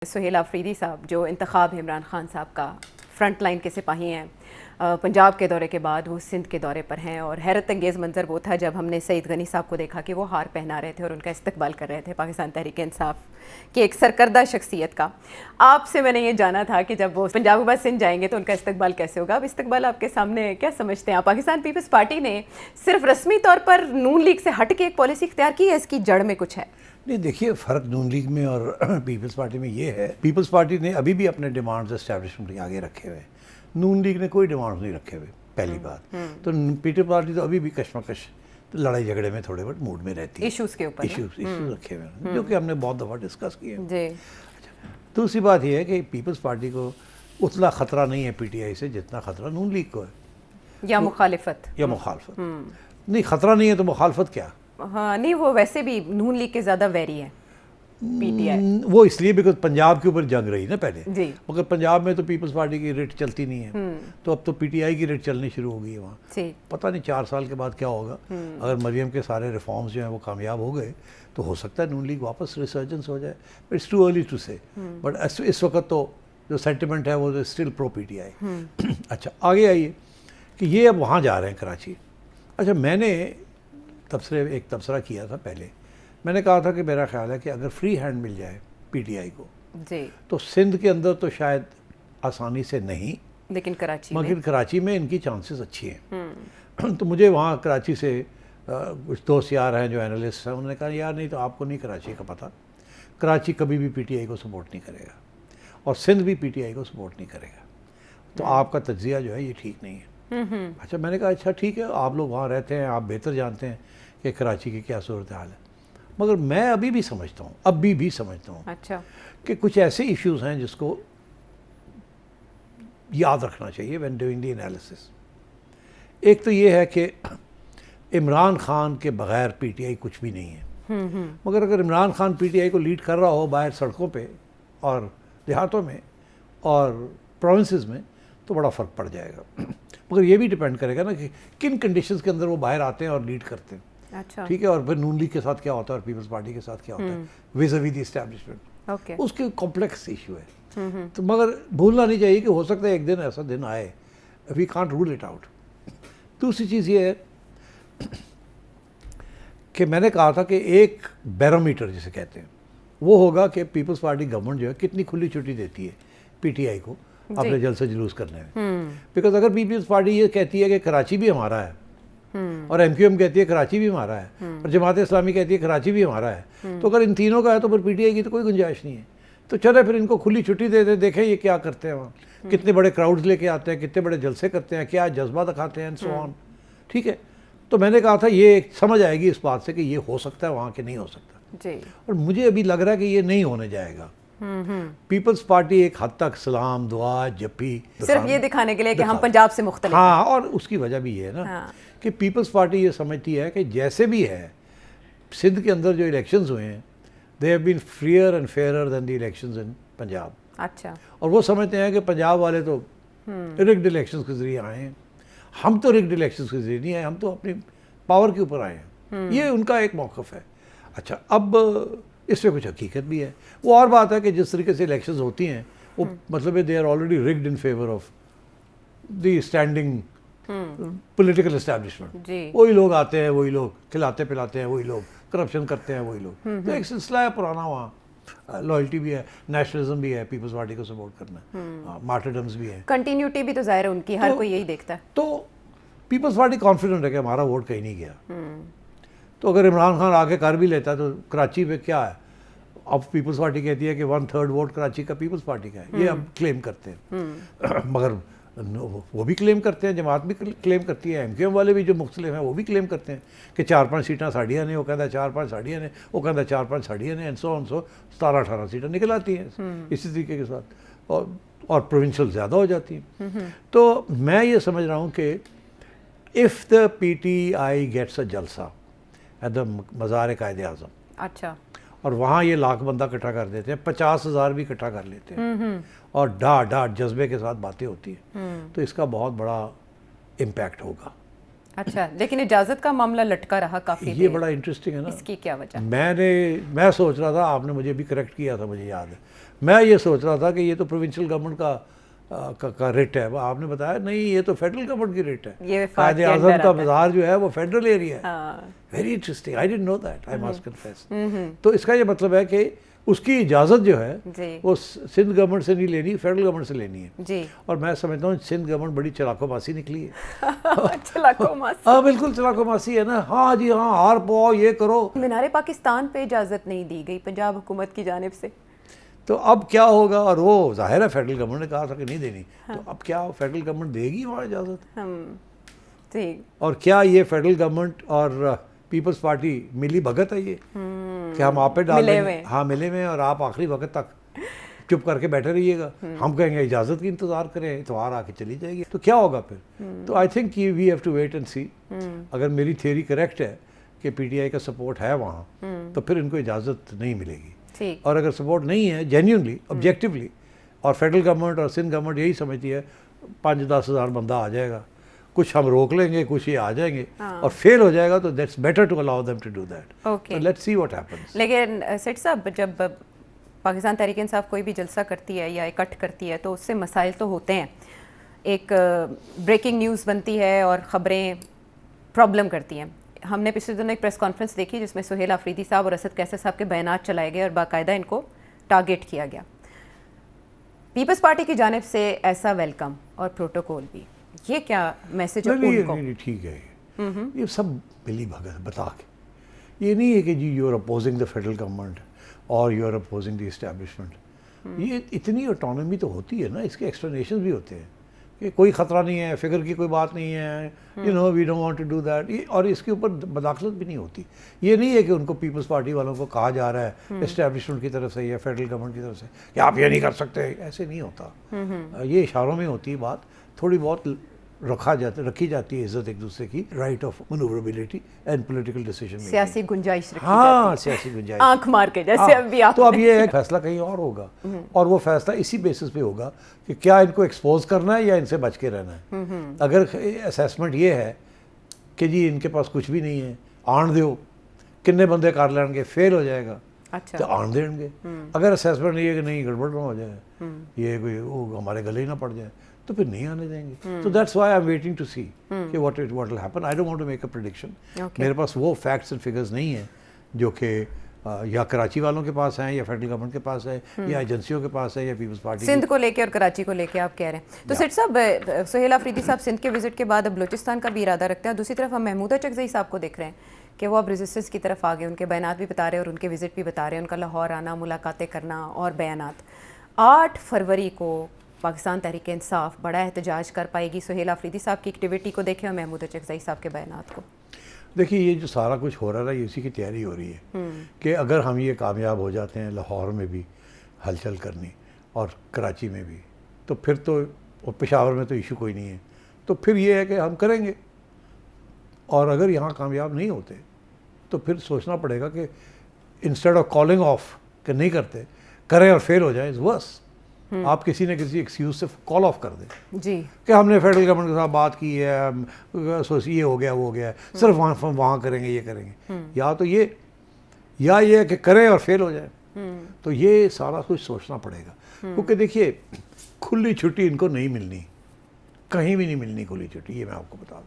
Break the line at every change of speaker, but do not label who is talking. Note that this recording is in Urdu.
سہیل آفریدی صاحب جو انتخاب عمران خان صاحب کا فرنٹ لائن کے سپاہی ہیں، پنجاب کے دورے کے بعد وہ سندھ کے دورے پر ہیں، اور حیرت انگیز منظر وہ تھا جب ہم نے سعید غنی صاحب کو دیکھا کہ وہ ہار پہنا رہے تھے اور ان کا استقبال کر رہے تھے پاکستان تحریک انصاف کی ایک سرکردہ شخصیت کا۔ آپ سے میں نے یہ جانا تھا کہ جب وہ پنجاب کے بعد سندھ جائیں گے تو ان کا استقبال کیسے ہوگا؟ اب استقبال آپ کے سامنے کیا سمجھتے ہیں؟ پاکستان پیپلز پارٹی نے صرف رسمی طور پر نون لیگ سے ہٹ کے ایک پالیسی اختیار کی ہے، اس کی جڑ میں کچھ ہے؟
نہیں، دیکھیے فرق نون لیگ میں اور پیپلز پارٹی میں یہ ہے، پیپلز پارٹی نے ابھی بھی اپنے ڈیمانڈز اسٹیبلشمنٹ کے آگے رکھے ہوئے، نون لیگ نے کوئی ڈیمانڈز نہیں رکھے ہوئے، پہلی بات تو پیپلز پارٹی تو ابھی بھی کشمکش لڑائی جھگڑے میں تھوڑے بہت موڈ میں رہتی ہے،
ایشوز کے اوپر
ایشوز رکھے ہوئے ہیں جو کہ ہم نے بہت دفعہ ڈسکس کیے ہیں۔
جی،
دوسری بات یہ ہے کہ پیپلز پارٹی کو اتنا خطرہ نہیں ہے پی ٹی آئی سے جتنا خطرہ نون لیگ کو ہے،
یا مخالفت
نہیں خطرہ نہیں ہے تو مخالفت کیا؟
ہاں نہیں، وہ ویسے بھی نون لیگ کے زیادہ ویری ہے پی ٹی آئی،
وہ اس لیے بیکاز پنجاب کے اوپر جنگ رہی نا پہلے،
جی،
مگر پنجاب میں تو پیپلز پارٹی کی ریٹ چلتی نہیں ہے، تو اب تو پی ٹی آئی کی ریٹ چلنی شروع ہو گئی ہے وہاں۔ پتہ نہیں 4 سال کے بعد کیا ہوگا، اگر مریم کے سارے ریفارمز جو ہیں وہ کامیاب ہو گئے تو ہو سکتا ہے نون لیگ واپس ریسرجنس ہو جائے، but it's too early to say, but اس وقت تو جو سینٹیمنٹ ہے وہ still pro P T I. اچھا آگے آئیے کہ یہ اب وہاں جا رہے ہیں کراچی۔ اچھا میں نے ایک تبصرہ کیا تھا پہلے، میں نے کہا تھا کہ میرا خیال ہے کہ اگر فری ہینڈ مل جائے پی ٹی آئی کو تو سندھ کے اندر تو شاید آسانی سے نہیں،
لیکن
کراچی میں ان کی چانسز اچھی ہیں۔ تو مجھے وہاں کراچی سے کچھ دوست یار ہیں جو اینالسٹ ہیں، انہوں نے کہا یار نہیں تو آپ کو نہیں کراچی کا پتہ، کراچی کبھی بھی پی ٹی آئی کو سپورٹ نہیں کرے گا اور سندھ بھی پی ٹی آئی کو سپورٹ نہیں کرے گا، تو آپ کا تجزیہ جو ہے یہ ٹھیک نہیں ہے۔ اچھا میں نے کہا اچھا ٹھیک ہے، آپ لوگ وہاں رہتے ہیں، آپ بہتر جانتے ہیں کہ کراچی کی کیا صورتحال ہے، مگر میں ابھی بھی سمجھتا ہوں
اچھا
کہ کچھ ایسے ایشوز ہیں جس کو یاد رکھنا چاہیے وین ڈوئنگ دی انالیسس۔ ایک تو یہ ہے کہ عمران خان کے بغیر پی ٹی آئی کچھ بھی نہیں ہے، مگر اگر Imran Khan P T I کو لیڈ کر رہا ہو باہر سڑکوں پہ اور دیہاتوں میں اور پروونسز میں تو بڑا فرق پڑ جائے گا، مگر یہ بھی ڈیپینڈ کرے گا نا کہ کن کنڈیشنز کے اندر وہ باہر آتے ہیں اور لیڈ کرتے ہیں، ٹھیک ہے، اور پھر نون لیگ کے ساتھ کیا ہوتا ہے اور پیپلز پارٹی کے ساتھ کیا ہوتا ہے ویز اوی دی اسٹیبلشمنٹ، اس کے کمپلیکس ایشو ہے، تو مگر بھولنا نہیں چاہیے کہ ہو سکتا ہے ایک دن ایسا دن آئے، we can't rule it out. دوسری چیز یہ ہے کہ میں نے کہا تھا کہ ایک بیرومیٹر جسے کہتے ہیں وہ ہوگا کہ پیپلز پارٹی گورنمنٹ جو ہے کتنی کھلی چھٹی دیتی ہے پی ٹی آئی کو اپنے جلسے جلوس کرنے میں، بیکاز اگر پیپلز پارٹی یہ کہتی ہے کہ کراچی بھی ہمارا ہے اور ایم کیو ایم کہتی ہے کراچی بھی ہمارا ہے اور جماعت اسلامی کہتی ہے کراچی بھی ہمارا ہے، تو اگر ان تینوں کا ہے تو پھر پی ٹی آئی کی تو کوئی گنجائش نہیں ہے، تو چلے پھر ان کو کھلی چھٹی دے دیں، دیکھیں یہ کیا کرتے ہیں وہاں، کتنے بڑے کراؤڈز لے کے آتے ہیں، کتنے بڑے جلسے کرتے ہیں، کیا جذبہ دکھاتے ہیں، سو آن، ٹھیک ہے۔ تو میں نے کہا تھا یہ سمجھ آئے گی اس بات سے کہ یہ ہو سکتا ہے وہاں کے نہیں ہو سکتا، اور مجھے ابھی لگ رہا ہے کہ یہ نہیں ہونے جائے گا۔ پیپلز پارٹی ایک حد تک سلام دعا جپی
صرف یہ دکھانے کے لیے کہ ہم پنجاب سے مختلف ہیں،
ہاں، اور اس کی وجہ بھی یہ ہے نا کہ پیپلز پارٹی یہ سمجھتی ہے کہ جیسے بھی ہے سندھ کے اندر جو الیکشنز ہوئے ہیں they have been freer and fairer than the elections in Punjab,
اچھا،
اور وہ سمجھتے ہیں کہ پنجاب والے تو رگڈ الیکشنز کے ذریعے آئے ہیں، ہم تو رگڈ الیکشنز کے ذریعے نہیں آئے، ہم تو اپنی پاور کے اوپر آئے ہیں، یہ ان کا ایک موقف ہے۔ اچھا اب اس میں کچھ حقیقت بھی ہے، وہ اور بات ہے کہ جس طریقے سے الیکشنز ہوتی ہیں وہ مطلب ہے they are already rigged in favour of the standing political establishment, وہی لوگ آتے ہیں، وہی لوگ کھلاتے پلاتے ہیں، وہی لوگ کرپشن کرتے ہیں، وہی لوگ، تو ایک سلسلہ ہے پرانا وہاں، لائلٹی بھی ہے، نیشنلزم بھی ہے، پیپلز پارٹی کو سپورٹ کرنا، مارٹرڈمز بھی ہے،
کنٹینیوٹی بھی تو ظاہر ہے ان کی، ہر کوئی یہی دیکھتا ہے،
تو پیپلز پارٹی کانفیڈنٹ ہے کہ ہمارا ووٹ کہیں نہیں گیا، تو اگر عمران خان آگے کر بھی لیتا ہے تو کراچی پہ کیا ہے، اب پیپلز پارٹی کہتی ہے کہ 1/3 ووٹ کراچی کا پیپلز پارٹی کا ہے، یہ اب کلیم کرتے ہیں، مگر وہ بھی کلیم کرتے ہیں، جماعت بھی کلیم کرتی ہے، ایم کیو ایم والے بھی جو مختلف ہیں وہ بھی کلیم کرتے ہیں کہ 4-5 سیٹاں ساڑیاں نے، وہ کہتا ہے 4-5 ساڑیاں نے، وہ کہتا ہے 4-5 ساڑیاں نے، 17-18 سیٹیں نکل آتی ہیں اسی طریقے کے ساتھ، اور پروونشل زیادہ ہو جاتی ہیں۔ تو میں یہ سمجھ رہا ہوں کہ if the PTI gets a جلسہ at the مزار قائد اعظم،
اچھا،
اور وہاں یہ لاکھ بندہ اکٹھا کر دیتے ہیں، 50,000 بھی اکٹھا کر لیتے ہیں اور ڈاٹ جذبے کے ساتھ باتیں ہوتی ہیں، تو اس کا بہت بڑا امپیکٹ ہوگا۔
اچھا، لیکن اجازت کا معاملہ لٹکا رہا کافی،
یہ بڑا انٹرسٹنگ ہے نا،
اس کی کیا وجہ؟
میں سوچ رہا تھا، آپ نے مجھے بھی کریکٹ کیا تھا، مجھے یاد ہے، میں یہ سوچ رہا تھا کہ یہ تو پروونشل گورنمنٹ کا ریٹ ہے. آپ نے بتایا نہیں یہ تو فیڈرل گورنمنٹ کی ریٹ ہے.
یہ
قائد اعظم کا مزار جو ہے وہ فیڈرل ایریا ہے.
ہاں
very interesting, I didn't know that, I must confess. تو اس کا یہ مطلب ہے کہ اس کی اجازت جو ہے
جی
وہ سندھ گورنمنٹ سے نہیں لینی, فیڈرل گورنمنٹ سے لینی ہے.
جی
اور میں سمجھتا ہوں سندھ گورنمنٹ بڑی چلاکو ماسی نکلی ہے.
چلاکو ماسی.
ہاں بالکل چلاکو ماسی ہے نا. ہاں جی ہاں ہار پاؤ یہ کرو.
مینار پاکستان پہ اجازت نہیں دی گئی پنجاب حکومت کی جانب سے.
تو اب کیا ہوگا, اور وہ ظاہر ہے فیڈرل گورنمنٹ نے کہا تھا کہ نہیں دینی, تو اب کیا فیڈرل گورنمنٹ دے گی وہاں اجازت؟
جی
اور کیا یہ فیڈرل گورنمنٹ اور پیپلز پارٹی ملی بھگت ہے یہ کہ ہم آپ پہ ڈال دیں گے؟ ہاں ملے ہوئے, اور آپ آخری وقت تک چپ کر کے بیٹھے رہیے گا. ہم کہیں گے اجازت کی انتظار کریں, اتوار آ کے چلی جائے گی, تو کیا ہوگا پھر؟ تو I think we have to wait and see. اگر میری تھیوری کریکٹ ہے کہ پی ٹی آئی کا سپورٹ ہے وہاں, تو پھر ان کو اجازت نہیں ملے گی. اور اگر سپورٹ نہیں ہے جینیونلی آبجیکٹیولی, اور فیڈرل گورنمنٹ اور سندھ گورنمنٹ یہی سمجھتی ہے 5-10 ہزار بندہ آ جائے گا, کچھ ہم روک لیں گے, کچھ یہ آ جائیں گے, اور فیل ہو جائے گا, تو that's better to allow them to do that. Let's see what happens.
لیکن سیٹ صاحب جب پاکستان تحریک انصاف کوئی بھی جلسہ کرتی ہے یا اکٹھ کرتی ہے تو اس سے مسائل تو ہوتے ہیں. ایک بریکنگ نیوز بنتی ہے اور خبریں پرابلم کرتی ہیں. ہم نے پچھلے دنوں ایک پریس کانفرنس دیکھی جس میں سہیل آفریدی صاحب اور اسد کیسر صاحب کے بیانات چلائے گئے اور باقاعدہ ان کو ٹارگیٹ کیا گیا. پیپلز پارٹی کی جانب سے ایسا ویلکم اور پروٹوکول بھی, یہ کیا میسج ہے ان کو؟
نہیں ٹھیک ہے, یہ سب ملی بھگت بتا کے. یہ نہیں ہے کہ جی you are opposing the federal government اور you are opposing the establishment. یہ اتنی اٹانومی تو ہوتی ہے نا, اس کے ایکسپلینیشن بھی ہوتے ہیں کہ کوئی خطرہ نہیں ہے, فکر کی کوئی بات نہیں ہے, you know we don't want to do that. اور اس کے اوپر مداخلت بھی نہیں ہوتی. یہ نہیں ہے کہ ان کو پیپلز پارٹی والوں کو کہا جا رہا ہے اسٹیبلشمنٹ کی طرف سے یا فیڈرل گورنمنٹ کی طرف سے کہ آپ یہ نہیں کر سکتے. ایسے نہیں ہوتا. یہ اشاروں میں ہوتی ہے بات, تھوڑی بہت رکھی جاتی ہے عزت ایک دوسرے کی, right of manoeuvrability and political decision making.
سیاسی گنجائش رکھی
ہاں سیاسی گنجائش,
آنکھ مار کے جیسے ابھی آپ.
تو اب یہ ہے فیصلہ کہیں اور ہوگا, اور وہ فیصلہ اسی بیسس پہ ہوگا کہ کیا ان کو ایکسپوز کرنا ہے یا ان سے بچ کے رہنا ہے. اگر اسیسمنٹ یہ ہے کہ جی ان کے پاس کچھ بھی نہیں ہے, آن دیو, کتنے بندے کر لیں گے, فیل ہو جائے گا تو آن دیں گے. اگر اسیسمنٹ یہ ہے کہ نہیں گڑبڑ نہ ہو جائے, یہ کوئی وہ ہمارے گلے ہی نہ پڑ جائے, تو پھر نہیں آنے دیں گے. تو that's why I am waiting to see کہ what will happen. I don't want to make a prediction. میرے پاس وہ فیکٹس اینڈ فگرز نہیں ہیں جو کہ یا کراچی والوں کے پاس ہیں یا فیڈرل گورنمنٹ کے پاس ہے یا ایجنسیوں کے پاس ہے یا پیپلز پارٹی
سندھ کو لے کے اور کراچی کو لے کے آپ کہہ رہے ہیں. تو سیٹ صاحب سہیل آفریدی صاحب سندھ کے وزٹ کے بعد اب بلوچستان کا بھی ارادہ رکھتے ہیں. دوسری طرف ہم محمودہ چکزئی صاحب کو دیکھ رہے ہیں کہ وہ اب ریزسٹنس کی طرف آ گئے. ان کے بیانات بھی بتا رہے ہیں اور ان کے وزٹ بھی بتا رہے ہیں, ان کا لاہور آنا, ملاقاتیں کرنا اور بیانات. 8 فروری کو پاکستان تحریک انصاف بڑا احتجاج کر پائے گی. سہیل آفریدی صاحب کی ایکٹیویٹی کو دیکھیں اور محمودہ چکزئی صاحب کے بیانات کو.
دیکھیے یہ جو سارا کچھ ہو رہا ہے یہ اسی کی تیاری ہو رہی ہے کہ اگر ہم یہ کامیاب ہو جاتے ہیں لاہور میں بھی ہلچل کرنی اور کراچی میں بھی, تو پھر تو, اور پشاور میں تو ایشو کوئی نہیں ہے, تو پھر یہ ہے کہ ہم کریں گے. اور اگر یہاں کامیاب نہیں ہوتے تو پھر سوچنا پڑے گا کہ انسٹیڈ آف کالنگ آف کہ نہیں کرتے, کریں اور فیل ہو جائے, از ورس. آپ کسی نہ کسی ایکسکیوز سے کال آف کر دیں
جی
کہ ہم نے فیڈرل گورنمنٹ کے ساتھ بات کی ہے, یہ ہو گیا وہ ہو گیا, صرف وہاں کریں گے یہ کریں گے. یا تو یہ ہے کہ کریں اور فیل ہو جائے. تو یہ سارا کچھ سوچنا پڑے گا, کیونکہ دیکھیے کھلی چھٹی ان کو نہیں ملنی, کہیں بھی نہیں ملنی کھلی چھٹی, یہ میں آپ کو بتا